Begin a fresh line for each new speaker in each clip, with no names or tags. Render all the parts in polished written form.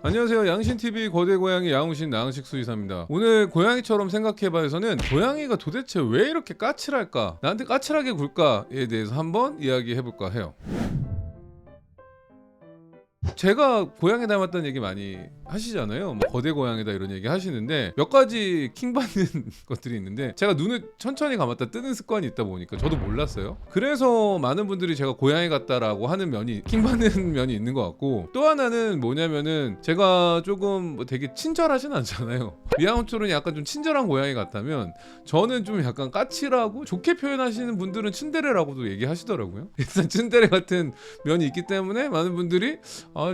안녕하세요. 양신TV 거대 고양이 양우신 나은식 수의사입니다. 오늘 고양이처럼 생각해봐에서는 고양이가 도대체 왜 이렇게 까칠할까? 나한테 까칠하게 굴까에 대해서 한번 이야기해볼까 해요. 제가 고양이 닮았다는 얘기 많이 하시잖아요. 뭐 거대 고양이다 이런 얘기 하시는데 몇 가지 킹받는 것들이 있는데, 제가 눈을 천천히 감았다 뜨는 습관이 있다 보니까 저도 몰랐어요. 그래서 많은 분들이 제가 고양이 같다라고 하는 면이 킹받는 면이 있는 것 같고, 또 하나는 뭐냐면은 제가 조금 뭐 되게 친절하진 않잖아요. 미아웃초론이 약간 좀 친절한 고양이 같다면 저는 좀 약간 까칠하고, 좋게 표현하시는 분들은 츤데레라고도 얘기하시더라고요. 일단 츤데레 같은 면이 있기 때문에 많은 분들이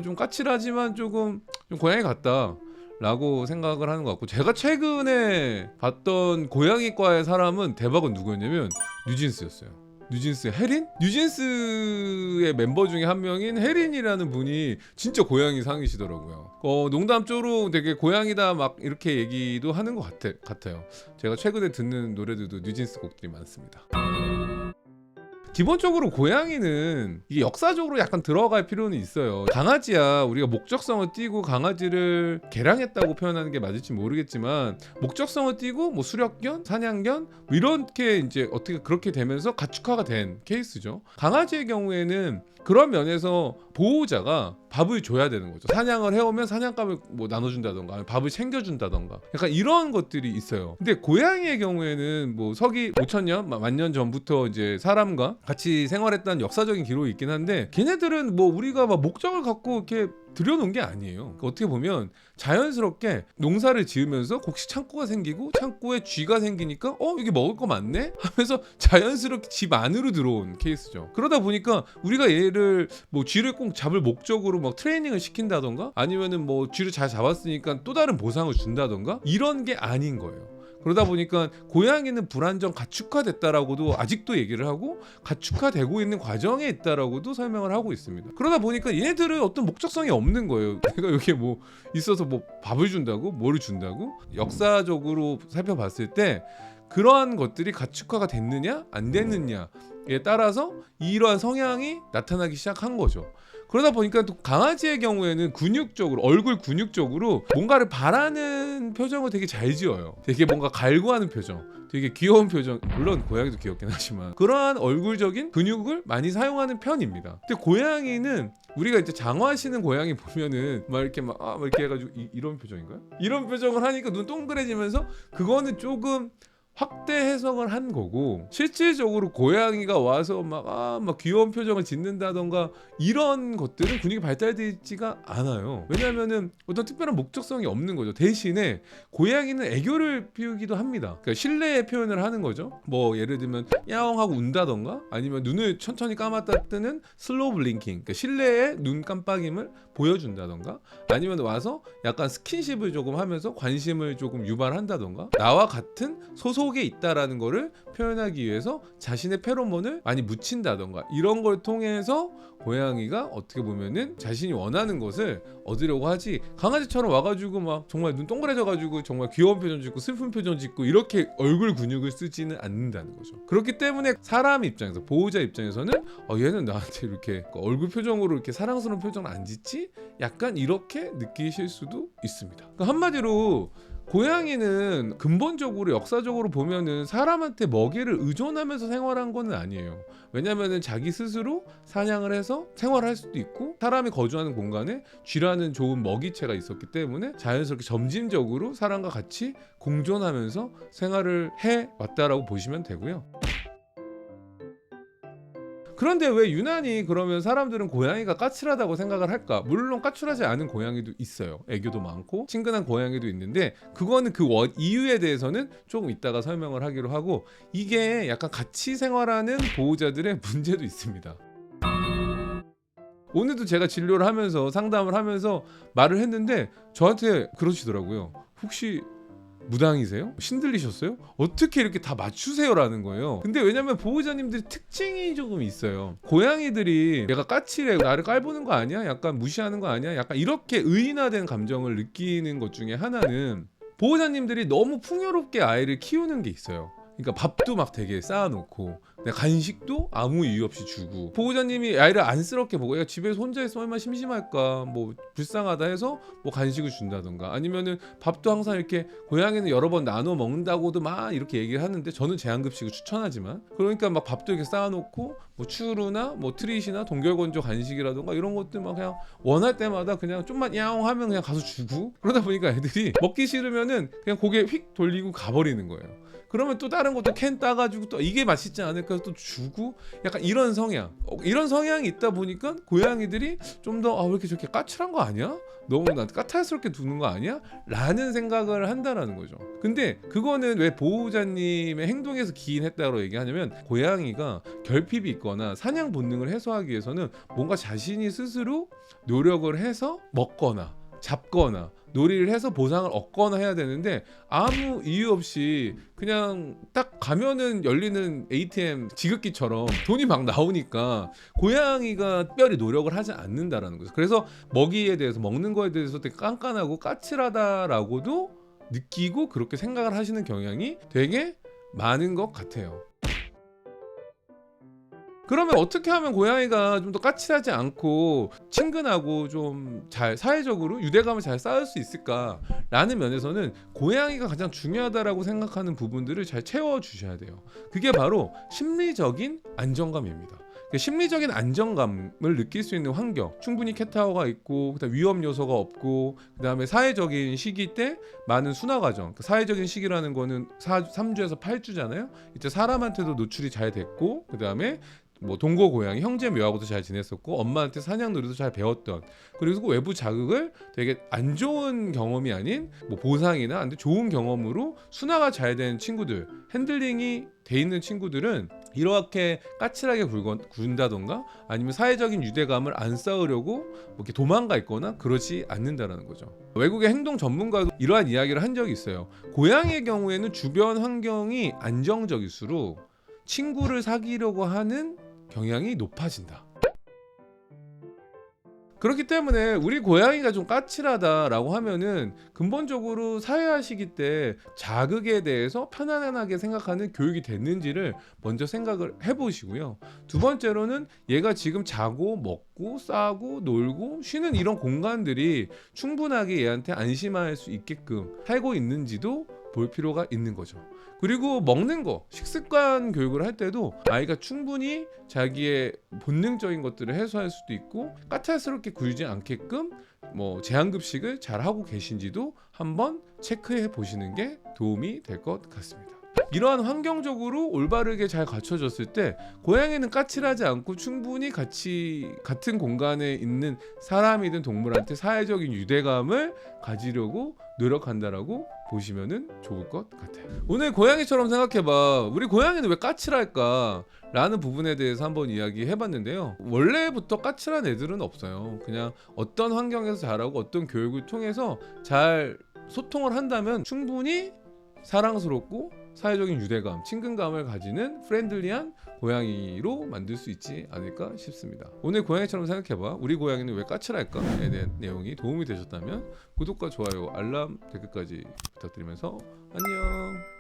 좀 까칠하지만 조금 좀 고양이 같다 라고 생각을 하는 것 같고, 제가 최근에 봤던 고양이과의 사람은 대박은 누구였냐면 뉴진스였어요. 뉴진스의 혜린? 뉴진스의 멤버 중에 한 명인 혜린이라는 분이 진짜 고양이 상이시더라고요. 농담조로 되게 고양이다 막 이렇게 얘기도 하는 것 같아요. 제가 최근에 듣는 노래들도 뉴진스 곡들이 많습니다. 기본적으로 고양이는 이게 역사적으로 약간 들어갈 필요는 있어요. 강아지야 우리가 목적성을 띠고 강아지를 개량했다고 표현하는 게 맞을지 모르겠지만, 목적성을 띠고 뭐 수렵견, 사냥견 뭐 이렇게 이제 어떻게 그렇게 되면서 가축화가 된 케이스죠. 강아지의 경우에는 그런 면에서 보호자가 밥을 줘야 되는 거죠. 사냥을 해오면 사냥감을 뭐 나눠준다던가 밥을 챙겨준다던가 약간 이런 것들이 있어요. 근데 고양이의 경우에는 뭐 서기 5천년, 만년 전부터 이제 사람과 같이 생활했다는 역사적인 기록이 있긴 한데, 걔네들은 뭐 우리가 막 목적을 갖고 이렇게 들여놓은 게 아니에요. 그러니까 어떻게 보면 자연스럽게 농사를 지으면서 곡식 창고가 생기고 창고에 쥐가 생기니까 이게 먹을 거 많네 하면서 자연스럽게 집 안으로 들어온 케이스죠. 그러다 보니까 우리가 얘를 뭐 쥐를 꼭 잡을 목적으로 막 트레이닝을 시킨다던가 아니면은 뭐 쥐를 잘 잡았으니까 또 다른 보상을 준다던가 이런 게 아닌 거예요. 그러다 보니까 고양이는 불안정 가축화됐다라고도 아직도 얘기를 하고, 가축화되고 있는 과정에 있다라고도 설명을 하고 있습니다. 그러다 보니까 얘네들은 어떤 목적성이 없는 거예요. 내가 여기에 뭐 있어서 뭐 밥을 준다고, 뭐를 준다고. 역사적으로 살펴봤을 때 그러한 것들이 가축화가 됐느냐 안 됐느냐에 따라서 이러한 성향이 나타나기 시작한 거죠. 그러다 보니까 또 강아지의 경우에는 근육적으로, 얼굴 근육적으로 뭔가를 바라는 표정을 되게 잘 지어요. 되게 뭔가 갈구하는 표정, 되게 귀여운 표정, 물론 고양이도 귀엽긴 하지만 그러한 얼굴적인 근육을 많이 사용하는 편입니다. 근데 고양이는 우리가 이제 장화하시는 고양이 보면은 막 이렇게 막 이렇게 해가지고 이런 표정인가요? 이런 표정을 하니까 눈 동그래지면서 그거는 조금 확대 해석을 한 거고, 실질적으로 고양이가 와서 막 귀여운 표정을 짓는다던가 이런 것들은 근육이 발달되어 있지가 않아요. 왜냐하면은 어떤 특별한 목적성이 없는 거죠. 대신에 고양이는 애교를 피우기도 합니다. 그러니까 신뢰의 표현을 하는 거죠. 뭐 예를 들면 야옹하고 운다던가, 아니면 눈을 천천히 감았다 뜨는 슬로우 블링킹, 그러니까 신뢰의 눈 깜빡임을 보여준다던가, 아니면 와서 약간 스킨십을 조금 하면서 관심을 조금 유발한다던가, 나와 같은 소속에 있다라는 거를 표현하기 위해서 자신의 페로몬을 많이 묻힌다던가, 이런 걸 통해서 고양이가 어떻게 보면은 자신이 원하는 것을 얻으려고 하지, 강아지처럼 와가지고 막 정말 눈 동그래져가지고 정말 귀여운 표정 짓고 슬픈 표정 짓고 이렇게 얼굴 근육을 쓰지는 않는다는 거죠. 그렇기 때문에 사람 입장에서, 보호자 입장에서는 얘는 나한테 이렇게 얼굴 표정으로 이렇게 사랑스러운 표정을 안 짓지? 약간 이렇게 느끼실 수도 있습니다. 그러니까 한마디로 고양이는 근본적으로 역사적으로 보면은 사람한테 먹이를 의존하면서 생활한 건 아니에요. 왜냐면은 자기 스스로 사냥을 해서 생활할 수도 있고, 사람이 거주하는 공간에 쥐라는 좋은 먹이체가 있었기 때문에 자연스럽게 점진적으로 사람과 같이 공존하면서 생활을 해 왔다라고 보시면 되고요. 그런데 왜 유난히 그러면 사람들은 고양이가 까칠하다고 생각을 할까? 물론 까칠하지 않은 고양이도 있어요. 애교도 많고 친근한 고양이도 있는데, 그거는 그 이유에 대해서는 조금 이따가 설명을 하기로 하고, 이게 약간 같이 생활하는 보호자들의 문제도 있습니다. 오늘도 제가 진료를 하면서 상담을 하면서 말을 했는데 저한테 그러시더라고요. 혹시 무당이세요? 신들리셨어요? 어떻게 이렇게 다 맞추세요라는 거예요. 근데 왜냐면 보호자님들이 특징이 조금 있어요. 고양이들이 얘가 까칠해, 나를 깔보는 거 아니야? 약간 무시하는 거 아니야? 약간 이렇게 의인화된 감정을 느끼는 것 중에 하나는, 보호자님들이 너무 풍요롭게 아이를 키우는 게 있어요. 그러니까 밥도 막 되게 쌓아놓고, 간식도 아무 이유 없이 주고, 보호자님이 아이를 안쓰럽게 보고 얘가 집에서 혼자 있으면 얼마나 심심할까, 뭐 불쌍하다 해서 뭐 간식을 준다던가, 아니면은 밥도 항상 이렇게 고양이는 여러 번 나눠 먹는다고도 막 이렇게 얘기를 하는데 저는 제한급식을 추천하지만, 그러니까 막 밥도 이렇게 쌓아놓고 뭐 추루나 뭐 트릿이나 동결건조 간식이라던가 이런 것들 막 그냥 원할 때마다 그냥 좀만 야옹 하면 그냥 가서 주고, 그러다 보니까 애들이 먹기 싫으면은 그냥 고개 휙 돌리고 가버리는 거예요. 그러면 또 다른 것도 캔 따가지고 또 이게 맛있지 않을까 또 주고, 약간 이런 성향, 이런 성향이 있다 보니까 고양이들이 좀 더 왜 이렇게 저렇게 까칠한 거 아니야? 너무 나 까탈스럽게 두는 거 아니야? 라는 생각을 한다라는 거죠. 근데 그거는 왜 보호자님의 행동에서 기인했다고 얘기하냐면, 고양이가 결핍이 있거나 사냥 본능을 해소하기 위해서는 뭔가 자신이 스스로 노력을 해서 먹거나 잡거나 놀이를 해서 보상을 얻거나 해야 되는데, 아무 이유 없이 그냥 딱 가면은 열리는 ATM 지급기처럼 돈이 막 나오니까 고양이가 특별히 노력을 하지 않는다라는 거죠. 그래서 먹이에 대해서, 먹는 거에 대해서 되게 깐깐하고 까칠하다라고도 느끼고 그렇게 생각을 하시는 경향이 되게 많은 것 같아요. 그러면 어떻게 하면 고양이가 좀 더 까칠하지 않고 친근하고 좀 잘 사회적으로 유대감을 잘 쌓을 수 있을까라는 면에서는 고양이가 가장 중요하다라고 생각하는 부분들을 잘 채워주셔야 돼요. 그게 바로 심리적인 안정감입니다. 심리적인 안정감을 느낄 수 있는 환경, 충분히 캣타워가 있고, 그다음 위험 요소가 없고, 그다음에 사회적인 시기 때 많은 순화 과정, 사회적인 시기라는 거는 3주에서 8주잖아요. 이때 사람한테도 노출이 잘 됐고, 그다음에 뭐 동거 고양이 형제 묘하고도 잘 지냈었고, 엄마한테 사냥 놀이도 잘 배웠던, 그리고 외부 자극을 되게 안 좋은 경험이 아닌 뭐 보상이나 안 좋은 경험으로 순화가 잘 된 친구들, 핸들링이 돼 있는 친구들은 이렇게 까칠하게 군다던가 아니면 사회적인 유대감을 안 쌓으려고 뭐 이렇게 도망가 있거나 그러지 않는다라는 거죠. 외국의 행동 전문가도 이러한 이야기를 한 적이 있어요. 고양이의 경우에는 주변 환경이 안정적일수록 친구를 사귀려고 하는 경향이 높아진다. 그렇기 때문에 우리 고양이가 좀 까칠하다라고 하면은 근본적으로 사회화 시기 때 자극에 대해서 편안하게 생각하는 교육이 됐는지를 먼저 생각을 해보시고요. 두 번째로는 얘가 지금 자고 먹고 싸고 놀고 쉬는 이런 공간들이 충분하게 얘한테 안심할 수 있게끔 살고 있는지도 볼 필요가 있는 거죠. 그리고 먹는 거, 식습관 교육을 할 때도 아이가 충분히 자기의 본능적인 것들을 해소할 수도 있고, 까탈스럽게 굴지 않게끔 뭐 제한급식을 잘 하고 계신지도 한번 체크해 보시는 게 도움이 될 것 같습니다. 이러한 환경적으로 올바르게 잘 갖춰졌을 때 고양이는 까칠하지 않고 충분히 같은 공간에 있는 사람이든 동물한테 사회적인 유대감을 가지려고 노력한다라고 보시면은 좋을 것 같아요. 오늘 고양이처럼 생각해봐. 우리 고양이는 왜 까칠할까? 라는 부분에 대해서 한번 이야기해봤는데요. 원래부터 까칠한 애들은 없어요. 그냥 어떤 환경에서 자라고 어떤 교육을 통해서 잘 소통을 한다면 충분히 사랑스럽고 사회적인 유대감, 친근감을 가지는 프렌들리한 고양이로 만들 수 있지 않을까 싶습니다. 오늘 고양이처럼 생각해봐. 우리 고양이는 왜 까칠할까에 대한 내용이 도움이 되셨다면 구독과 좋아요, 알람, 댓글까지 부탁드리면서 안녕.